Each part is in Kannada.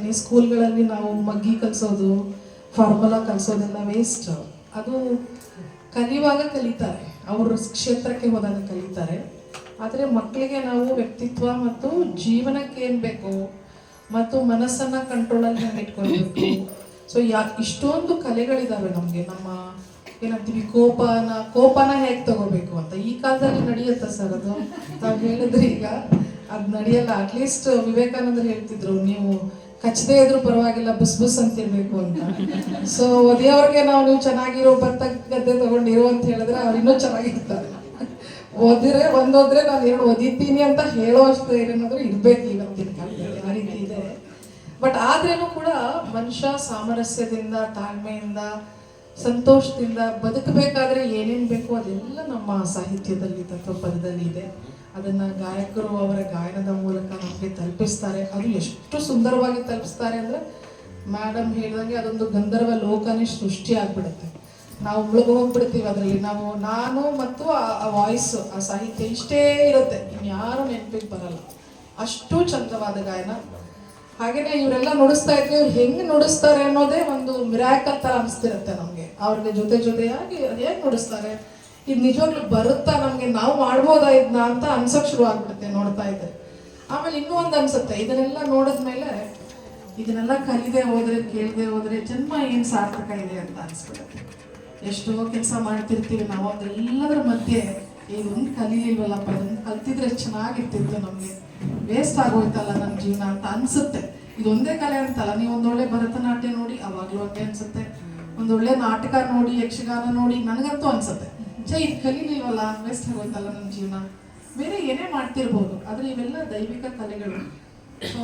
ಹೇಳ್ತೀನಿ, ಸ್ಕೂಲ್ಗಳಲ್ಲಿ ನಾವು ಮಗ್ಗಿ ಕಲಿಸೋದು, ಫಾರ್ಮುಲಾ ಕಲಿಸೋದೆಲ್ಲ ವೇಸ್ಟ್. ಅದು ಕಲಿಯುವಾಗ ಕಲಿತಾರೆ, ಅವ್ರ ಕ್ಷೇತ್ರಕ್ಕೆ ಹೋದಾಗ ಕಲಿತಾರೆ. ಆದರೆ ಮಕ್ಕಳಿಗೆ ನಾವು ವ್ಯಕ್ತಿತ್ವ ಮತ್ತು ಜೀವನಕ್ಕೆ ಏನು ಬೇಕು ಮತ್ತು ಮನಸ್ಸನ್ನು ಕಂಟ್ರೋಲಲ್ಲಿ ಹೆಂಗೆ ಇಟ್ಕೊಳ್ಬೇಕು. ಸೊ ಇಷ್ಟೊಂದು ಕಲೆಗಳಿದ್ದಾವೆ ನಮಗೆ. ನಮ್ಮ ಏನಂತೀವಿ, ಕೋಪನ ಹೇಗೆ ತಗೋಬೇಕು ಅಂತ ಈ ಕಾಲದಲ್ಲಿ ನಡೆಯುತ್ತೆ ಸರ್. ಅದು ನಾವು ಹೇಳಿದ್ರೆ ಈಗ ಅದು ನಡೆಯಲ್ಲ. ಅಟ್ಲೀಸ್ಟ್ ವಿವೇಕಾನಂದರು ಹೇಳ್ತಿದ್ರು, ನೀವು ಕಚ್ಚದೇ ಇದ್ರೂ ಪರವಾಗಿಲ್ಲ, ಬುಸ್ ಬುಸ್ ಅಂತಿರ್ಬೇಕು ಅಂತ. ಸೊ ಓದಿಯವ್ರಿಗೆ ನೀವು ಚೆನ್ನಾಗಿರೋ ಭತ್ತ ಗದ್ದೆ ತಗೊಂಡಿರೋ ಅಂತ ಹೇಳಿದ್ರೆ ಅವ್ರು ಇನ್ನೂ ಚೆನ್ನಾಗಿರ್ತಾರೆ. ಓದಿದ್ರೆ ನಾನು ಎರಡು ಓದಿದ್ದೀನಿ ಅಂತ ಹೇಳೋ ಅಷ್ಟು ಏನಾದರೂ ಇರ್ಬೇಕು ಇವತ್ತಿನ ಕಾಲದಲ್ಲಿ, ಆ ರೀತಿ ಇದೆ. ಬಟ್ ಆದ್ರೇನು ಕೂಡ ಮನುಷ್ಯ ಸಾಮರಸ್ಯದಿಂದ, ತಾಳ್ಮೆಯಿಂದ, ಸಂತೋಷದಿಂದ ಬದುಕಬೇಕಾದ್ರೆ ಏನೇನು ಬೇಕು ಅದೆಲ್ಲ ನಮ್ಮ ಸಾಹಿತ್ಯದಲ್ಲಿ, ತತ್ವಪದದಲ್ಲಿ ಇದೆ. ಅದನ್ನ ಗಾಯಕರು ಅವರ ಗಾಯನದ ಮೂಲಕ ನಮಗೆ ತಲುಪಿಸ್ತಾರೆ. ಅದು ಎಷ್ಟು ಸುಂದರವಾಗಿ ತಲುಪಿಸ್ತಾರೆ ಅಂದ್ರೆ, ಮೇಡಮ್ ಹೇಳಿದಂಗೆ ಅದೊಂದು ಗಂಧರ್ವ ಲೋಕನೇ ಸೃಷ್ಟಿ ಆಗ್ಬಿಡುತ್ತೆ. ನಾವು ಮುಳುಗು ಹೋಗ್ಬಿಡ್ತೀವಿ ಅದರಲ್ಲಿ. ನಾನು ಮತ್ತು ಆ ವಾಯ್ಸ್, ಆ ಸಾಹಿತ್ಯ ಇಷ್ಟೇ ಇರುತ್ತೆ, ಇನ್ಯಾರು ನೆನಪಿಗೆ ಬರಲ್ಲ. ಅಷ್ಟು ಚಂದವಾದ ಗಾಯನ. ಹಾಗೇನೆ ಇವರೆಲ್ಲ ನುಡಿಸ್ತಾ ಇದ್ರೆ ಇವ್ರು ಹೆಂಗೆ ನುಡಿಸ್ತಾರೆ ಅನ್ನೋದೇ ಒಂದು ಮಿರಾಕಲ್ ಥರ ಅನಿಸ್ತಿರುತ್ತೆ ನಮಗೆ. ಅವ್ರಿಗೆ ಜೊತೆಯಾಗಿ ಹೇಗೆ ನುಡಿಸ್ತಾರೆ, ಇದು ನಿಜವಾಗ್ಲೂ ಬರುತ್ತಾ ನಮಗೆ, ನಾವು ಮಾಡ್ಬೋದಾ ಇದನ್ನ ಅಂತ ಅನ್ಸೋಕ್ ಶುರು ಆಗ್ಬಿಡುತ್ತೆ ನೋಡ್ತಾ ಇದ್ರೆ. ಆಮೇಲೆ ಇನ್ನೂ ಒಂದು ಅನ್ಸುತ್ತೆ, ಇದನ್ನೆಲ್ಲ ನೋಡಿದ್ಮೇಲೆ ಇದನ್ನೆಲ್ಲ ಕಲಿದೆ ಹೋದ್ರೆ, ಕೇಳದೆ ಹೋದ್ರೆ ಜನ್ಮ ಏನು ಸಾರ್ಥಕ ಇದೆ ಅಂತ ಅನ್ಸ್ಬಿಡುತ್ತೆ. ಎಷ್ಟೋ ಕೆಲಸ ಮಾಡ್ತಿರ್ತೀವಿ ನಾವು, ಅದೆಲ್ಲದರ ಮಧ್ಯೆ ಇದೊಂದು ಕಲೀಲಿಲ್ವಲ್ಲಪ್ಪ, ಇದೊಂದು ಕಲ್ತಿದ್ರೆ ಚೆನ್ನಾಗಿರ್ತಿತ್ತು, ನಮಗೆ ವೇಸ್ಟ್ ಆಗೋಯ್ತಲ್ಲ ನಮ್ಮ ಜೀವನ ಅಂತ ಅನ್ಸುತ್ತೆ. ಇದೊಂದೇ ಕಲೆ ಅಂತಲ್ಲ, ನೀವು ಒಂದೊಳ್ಳೆ ಭರತನಾಟ್ಯ ನೋಡಿ ಅವಾಗ್ಲೂ ಹಂಗೆ ಅನ್ಸುತ್ತೆ, ಒಂದೊಳ್ಳೆ ನಾಟಕ ನೋಡಿ, ಯಕ್ಷಗಾನ ನೋಡಿ, ನನಗಂತೂ ಅನ್ಸುತ್ತೆ ಇದು ಕಲೀಲಿಲ್ವಲ್ಲ, ವೇಸ್ಟ್ ಆಗೋಯ್ತಲ್ಲ ನಮ್ಮ ಜೀವನ. ಬೇರೆ ಏನೇ ಮಾಡ್ತಿರ್ಬೋದು, ಆದರೆ ಇವೆಲ್ಲ ದೈವಿಕ ಕಲೆಗಳು. ಸೊ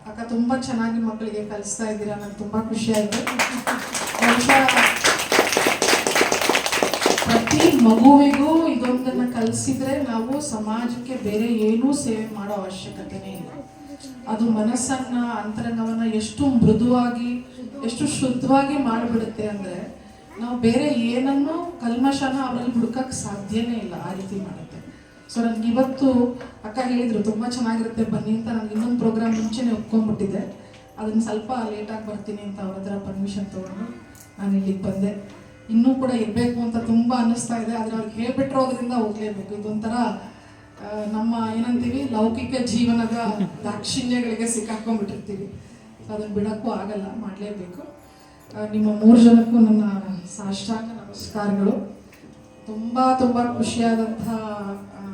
ಅಕ್ಕ ತುಂಬ ಚೆನ್ನಾಗಿ ಮಕ್ಕಳಿಗೆ ಕಲಿಸ್ತಾ ಇದ್ದೀರಾ, ನನಗೆ ತುಂಬ ಖುಷಿ ಆಯಿತು. ಪ್ರತಿ ಮಗುವಿಗೂ ಇದೊಂದನ್ನು ಕಲಿಸಿದ್ರೆ ನಾವು ಸಮಾಜಕ್ಕೆ ಬೇರೆ ಏನೂ ಸೇವೆ ಮಾಡೋ ಅವಶ್ಯಕತೆನೇ ಇಲ್ಲ. ಅದು ಮನಸ್ಸನ್ನ, ಅಂತರಂಗವನ್ನ ಎಷ್ಟು ಮೃದುವಾಗಿ, ಎಷ್ಟು ಶುದ್ಧವಾಗಿ ಮಾಡಿಬಿಡುತ್ತೆ ಅಂದರೆ, ನಾವು ಬೇರೆ ಏನನ್ನು ಕಲ್ಮಶನ ಅವರಲ್ಲಿ ಹುಡುಕಕ್ಕೆ ಸಾಧ್ಯನೇ ಇಲ್ಲ, ಆ ರೀತಿ ಮಾಡುತ್ತೆ. ಸೊ ನನಗೆ ಇವತ್ತು ಅಕ್ಕ ಹೇಳಿದ್ರು ತುಂಬ ಚೆನ್ನಾಗಿರುತ್ತೆ ಬನ್ನಿ ಅಂತ. ನನಗೆ ಇನ್ನೊಂದು ಪ್ರೋಗ್ರಾಮ್ ಮುಂಚೆನೇ ಒಪ್ಕೊಂಡ್ಬಿಟ್ಟಿದ್ದೆ, ಅದನ್ನು ಸ್ವಲ್ಪ ಲೇಟಾಗಿ ಬರ್ತೀನಿ ಅಂತ ಅವ್ರ ಹತ್ರ ಪರ್ಮಿಷನ್ ತೊಗೊಂಡು ನಾನು ಇಲ್ಲಿಗೆ ಬಂದೆ. ಇನ್ನೂ ಕೂಡ ಇರಬೇಕು ಅಂತ ತುಂಬ ಅನ್ನಿಸ್ತಾ ಇದೆ, ಆದರೆ ಅವ್ರಿಗೆ ಹೇಳ್ಬಿಟ್ಟಿರೋದ್ರಿಂದ ಹೋಗ್ಲೇಬೇಕು. ಇದೊಂಥರ ನಮ್ಮ ಏನಂತೀವಿ, ಲೌಕಿಕ ಜೀವನದ ದಾಕ್ಷಿಣ್ಯಗಳಿಗೆ ಸಿಕ್ಕಾಕೊಂಡ್ಬಿಟ್ಟಿರ್ತೀವಿ. ಸೊ ಅದನ್ನು ಬಿಡೋಕ್ಕೂ ಆಗಲ್ಲ, ಮಾಡಲೇಬೇಕು. ನಿಮ್ಮ 3 ಜನಕ್ಕೂ ನನ್ನ ಸಾಷ್ಟಾಂಗ ನಮಸ್ಕಾರಗಳು. ತುಂಬ ತುಂಬ ಖುಷಿಯಾದಂಥ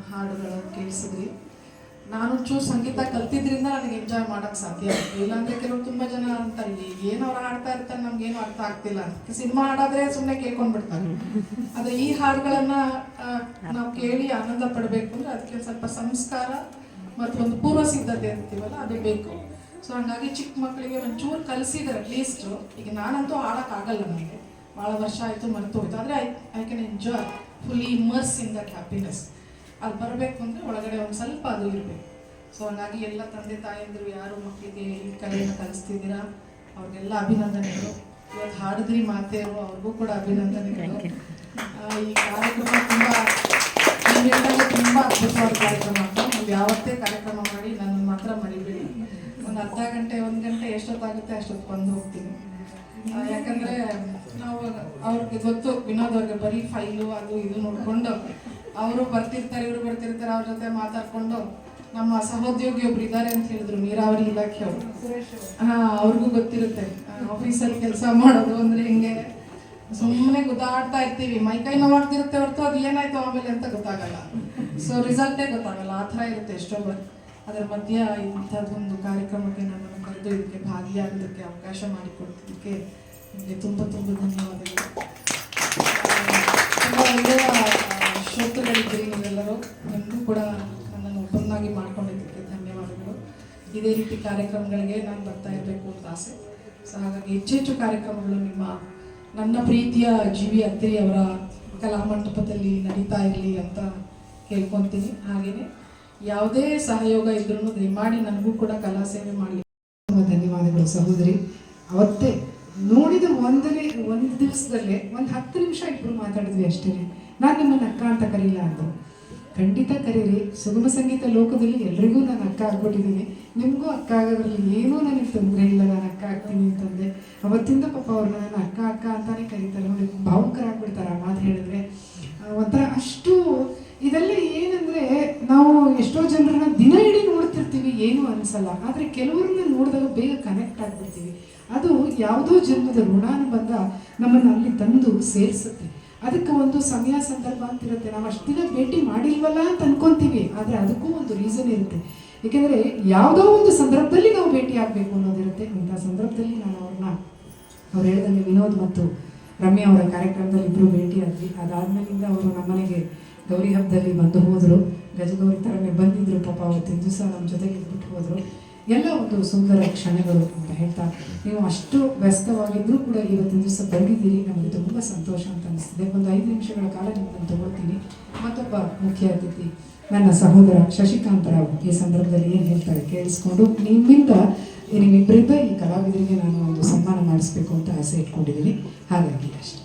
ಹಾಡುಗಳು ಕೇಳಿಸಿದ್ರಿ. ನಾನು ಚೂರು ಸಂಗೀತ ಕಲ್ತಿದ್ರಿಂದ ನನಗೆ ಎಂಜಾಯ್ ಮಾಡೋಕ್ಕೆ ಸಾಧ್ಯ ಆಗುತ್ತೆ. ಇಲ್ಲಾಂದರೆ ಕೆಲವು ತುಂಬ ಜನ ಅಂತಾರೆ, ಏನು ಅವ್ರು ಹಾಡ್ತಾ ಇರ್ತಾರೆ, ನಮ್ಗೇನು ಅರ್ಥ ಆಗ್ತಿಲ್ಲ ಅಂತ. ಸಿನಿಮಾ ಹಾಡಾದ್ರೆ ಸುಮ್ಮನೆ ಕೇಳ್ಕೊಂಡ್ಬಿಡ್ತಾರೆ. ಆದರೆ ಈ ಹಾಡುಗಳನ್ನು ನಾವು ಕೇಳಿ ಆನಂದ ಪಡಬೇಕು ಅಂದರೆ ಅದಕ್ಕೆ ಸ್ವಲ್ಪ ಸಂಸ್ಕಾರ ಮತ್ತು ಒಂದು ಪೂರ್ವ ಸಿದ್ಧತೆ ಅಂತೀವಲ್ಲ, ಅದು ಬೇಕು. ಸೊ ಹಾಗಾಗಿ ಚಿಕ್ಕ ಮಕ್ಕಳಿಗೆ ಒಂಚೂರು ಕಲಿಸಿದ್ರೆ ಅಟ್ಲೀಸ್ಟು, ಈಗ ನಾನಂತೂ ಹಾಡೋಕ್ಕಾಗಲ್ಲ, ನನಗೆ ಭಾಳ ವರ್ಷ ಆಯಿತು, ಮರೆತು ಹೋಯ್ತು. ಆದರೆ I can enjoy fully immerse in that happiness. ಅಲ್ಲಿ ಬರಬೇಕು ಅಂದರೆ ಒಳಗಡೆ ಒಂದು ಸ್ವಲ್ಪ ಅದು ಇರಬೇಕು. ಸೊ ಹಾಗಾಗಿ ಎಲ್ಲ ತಂದೆ ತಾಯಂದಿರು ಯಾರು ಮಕ್ಕಳಿಗೆ ಈ ಕಲೆಯನ್ನು ಕಲಿಸ್ತಿದ್ದೀರಾ ಅವ್ರಿಗೆಲ್ಲ ಅಭಿನಂದನೆಗಳು. ಇವತ್ತು ಹಾಡಿದ್ರಿ ಮಾತೆಯವರು, ಅವ್ರಿಗೂ ಕೂಡ ಅಭಿನಂದನೆಗಳು. ಈ ಕಾರ್ಯಕ್ರಮ ತುಂಬ ಅದ್ಭುತವಾದ ಕಾರ್ಯಕ್ರಮ ಅಂತ. ನೀವು ಯಾವತ್ತೇ ಕಾರ್ಯಕ್ರಮ ಮಾಡಿ ನನ್ನ ಮಾತ್ರ ಮರಿಬೇಡಿ. ಒಂದು ಅರ್ಧ ಗಂಟೆ 1 ಗಂಟೆ ಎಷ್ಟೊತ್ತಾಗುತ್ತೆ ಅಷ್ಟೊತ್ತು ಬಂದು ಹೋಗ್ತೀನಿ. ಯಾಕಂದರೆ ನಾವು ಅವ್ರಿಗೆ ಗೊತ್ತು, ವಿನೋದ್ ಅವ್ರಿಗೆ ಬರೀ ಫೈಲು ಅದು ಇದು ನೋಡಿಕೊಂಡು ಅವರು ಬರ್ತಿರ್ತಾರೆ, ಇವರು ಬರ್ತಿರ್ತಾರೆ, ಅವ್ರ ಜೊತೆ ಮಾತಾಡ್ಕೊಂಡು. ನಮ್ಮ ಸಹೋದ್ಯೋಗಿ ಒಬ್ರು ಇದ್ದಾರೆ ಅಂತ ಹೇಳಿದ್ರು, ನೀರಾವರಿ ಇಲಾಖೆಯವರು. ಅವ್ರಿಗೂ ಗೊತ್ತಿರುತ್ತೆ ಆಫೀಸಲ್ಲಿ ಕೆಲಸ ಮಾಡೋದು ಅಂದರೆ ಹಿಂಗೆ ಸುಮ್ಮನೆ ಗುದ್ದಾಡ್ತಾ ಇರ್ತೀವಿ, ಮೈಕೈ ನೋವಾಗ್ತಿರುತ್ತೆ ಹೊರತು ಅದು ಏನಾಯ್ತು ಆಮೇಲೆ ಅಂತ ಗೊತ್ತಾಗಲ್ಲ. ಸೊ ರಿಸಲ್ಟೇ ಗೊತ್ತಾಗಲ್ಲ, ಆ ಥರ ಇರುತ್ತೆ ಎಷ್ಟೋ ಬಾರಿ. ಅದರ ಮಧ್ಯ ಇಂಥದ್ದೊಂದು ಕಾರ್ಯಕ್ರಮಕ್ಕೆ ನನ್ನನ್ನು ಕರೆದು ಇದಕ್ಕೆ ಭಾಗಿಯಾಗೋದಕ್ಕೆ ಅವಕಾಶ ಮಾಡಿಕೊಡ್ತಿದ್ದಕ್ಕೆ ನಿಮಗೆ ತುಂಬ ತುಂಬ ಧನ್ಯವಾದಗಳು. ತುಂಬ ಒಳ್ಳೆಯ ಶ್ರೋತೃಗಳಿದ್ದೀರಿ ನೀವೆಲ್ಲರೂ. ನಿಮಗೂ ಕೂಡ ನನ್ನನ್ನು ಒಬ್ಬರನ್ನಾಗಿ ಮಾಡ್ಕೊಂಡಿದ್ದಕ್ಕೆ ಧನ್ಯವಾದಗಳು. ಇದೇ ರೀತಿ ಕಾರ್ಯಕ್ರಮಗಳಿಗೆ ನಾನು ಬರ್ತಾ ಇರಬೇಕು ಅಂತ ಆಸೆ. ಸೊ ಹಾಗಾಗಿ ಹೆಚ್ಚೆಚ್ಚು ಕಾರ್ಯಕ್ರಮಗಳು ನನ್ನ ಪ್ರೀತಿಯ ಜಿ.ವಿ. ಅತ್ತಿರಿ ಅವರ ಕಲಾಮಂಟಪದಲ್ಲಿ ನಡೀತಾ ಇರಲಿ ಅಂತ ಕೇಳ್ಕೊತೀನಿ. ಹಾಗೆಯೇ ಯಾವುದೇ ಸಹಯೋಗ ಇದ್ರೂ ದಯಮಾಡಿ ನನಗೂ ಕೂಡ ಕಲಾ ಸೇವೆ ಮಾಡಲಿ. ಧನ್ಯವಾದಗಳು ಸಹೋದರಿ. ಅವತ್ತೇ ನೋಡಿದ ಒಂದು ದಿವಸದಲ್ಲೇ ಒಂದು 10 ನಿಮಿಷ ಇಬ್ಬರು ಮಾತಾಡಿದ್ವಿ ಅಷ್ಟೇ. ನಾನು ನಿಮ್ಮನ್ನು ಅಕ್ಕ ಅಂತ ಕರೀಲ್ಲ ಅಂತ. ಖಂಡಿತ ಕರೀರಿ. ಸುಗಮ ಸಂಗೀತ ಲೋಕದಲ್ಲಿ ಎಲ್ರಿಗೂ ನಾನು ಅಕ್ಕ ಆಗ್ಬಿಟ್ಟಿದ್ದೀನಿ. ನಿಮಗೂ ಅಕ್ಕ ಆಗೋದ್ರಲ್ಲಿ ಏನೂ ನನಗೆ ತೊಂದರೆ ಇಲ್ಲ, ನಾನು ಅಕ್ಕ ಆಗ್ತೀನಿ ಅಂತಂದೆ. ಅವತ್ತಿಂದ ಪಾಪ ಅವ್ರನ್ನ ನಾನು ಅಕ್ಕ ಅಕ್ಕ ಅಂತಾನೆ ಕರೀತಾರೆ. ನೋಡಿ, ಭಾವುಕರಾಗ್ಬಿಡ್ತಾರೆ ಆ ಮಾತು ಹೇಳಿದ್ರೆ. ಒಂಥರ ಅಷ್ಟು ಇದೆಲ್ಲ ಏನಂದರೆ, ನಾವು ಎಷ್ಟೋ ಜನರನ್ನ ದಿನ ಇಡೀ ನೋಡ್ತಿರ್ತೀವಿ, ಏನೂ ಅನಿಸಲ್ಲ. ಆದರೆ ಕೆಲವ್ರನ್ನ ನೋಡಿದಾಗ ಬೇಗ ಕನೆಕ್ಟ್ ಆಗಿಬಿಡ್ತೀವಿ. ಅದು ಯಾವುದೋ ಜನ್ಮದ ಋಣಾನುಬಂಧ ನಮ್ಮನ್ನು ಅಲ್ಲಿ ತಂದು ಸೇರಿಸುತ್ತೆ. ಅದಕ್ಕೆ ಒಂದು ಸಮಯ ಸಂದರ್ಭ ಅಂತಿರುತ್ತೆ. ನಾವು ಅಷ್ಟು ದಿನ ಭೇಟಿ ಮಾಡಿಲ್ವಲ್ಲ ಅಂತ ಅನ್ಕೊಂತೀವಿ, ಆದರೆ ಅದಕ್ಕೂ ಒಂದು ರೀಸನ್ ಇರುತ್ತೆ. ಏಕೆಂದರೆ ಯಾವುದೋ ಒಂದು ಸಂದರ್ಭದಲ್ಲಿ ನಾವು ಭೇಟಿ ಆಗಬೇಕು ಅನ್ನೋದಿರುತ್ತೆ. ಇಂಥ ಸಂದರ್ಭದಲ್ಲಿ ನಾನು ಅವ್ರು ಹೇಳ್ದಂಗೆ ವಿನೋದ್ ಮತ್ತು ರಮ್ಯಾ ಅವರ ಕಾರ್ಯಕ್ರಮದಲ್ಲಿ ಇಬ್ಬರು ಭೇಟಿ ಆದ್ವಿ. ಅದಾದ್ಮೇಲಿಂದ ಅವರು ನಮ್ಮನೆಗೆ ಗೌರಿ ಹಬ್ಬದಲ್ಲಿ ಬಂದು ಹೋದರು. ಗಜಗೌರಿ ಥರನೇ ಬಂದಿದ್ದರು. ಪಾಪ ಅವತ್ತಿನ ದಿವಸ ನಮ್ಮ ಜೊತೆಗೆ ಬಿಟ್ಟು ಹೋದರು. ಎಲ್ಲ ಒಂದು ಸುಂದರ ಕ್ಷಣಗಳು ಅಂತ ಹೇಳ್ತಾ, ನೀವು ಅಷ್ಟು ವ್ಯಸ್ತವಾಗಿದ್ದರೂ ಕೂಡ ಇವತ್ತಿನ ದಿವಸ ಬಂದಿದ್ದೀರಿ, ನಮಗೆ ತುಂಬ ಸಂತೋಷ ಅಂತ ಅನಿಸ್ತಿದೆ. ಒಂದು 5 ನಿಮಿಷಗಳ ಕಾಲ ನಿಮ್ಮನ್ನು ತಗೊಳ್ತೀನಿ. ಮತ್ತೊಬ್ಬ ಮುಖ್ಯ ಅತಿಥಿ ನನ್ನ ಸಹೋದರ ಶಶಿಕಾಂತ್ ರಾವ್ ಈ ಸಂದರ್ಭದಲ್ಲಿ ಏನು ಹೇಳ್ತಾರೆ ಕೇಳಿಸ್ಕೊಂಡು, ನಿಮ್ಮಿಂದ ನಿಮ್ಮಿಬ್ಬರಿಂದ ಈ ಕಲಾವಿದರಿಗೆ ನಾನು ಒಂದು ಸನ್ಮಾನ ಮಾಡಿಸ್ಬೇಕು ಅಂತ ಆಸೆ ಇಟ್ಕೊಂಡಿದ್ದೀನಿ. ಹಾಗಾಗಿ ಅಷ್ಟೇ.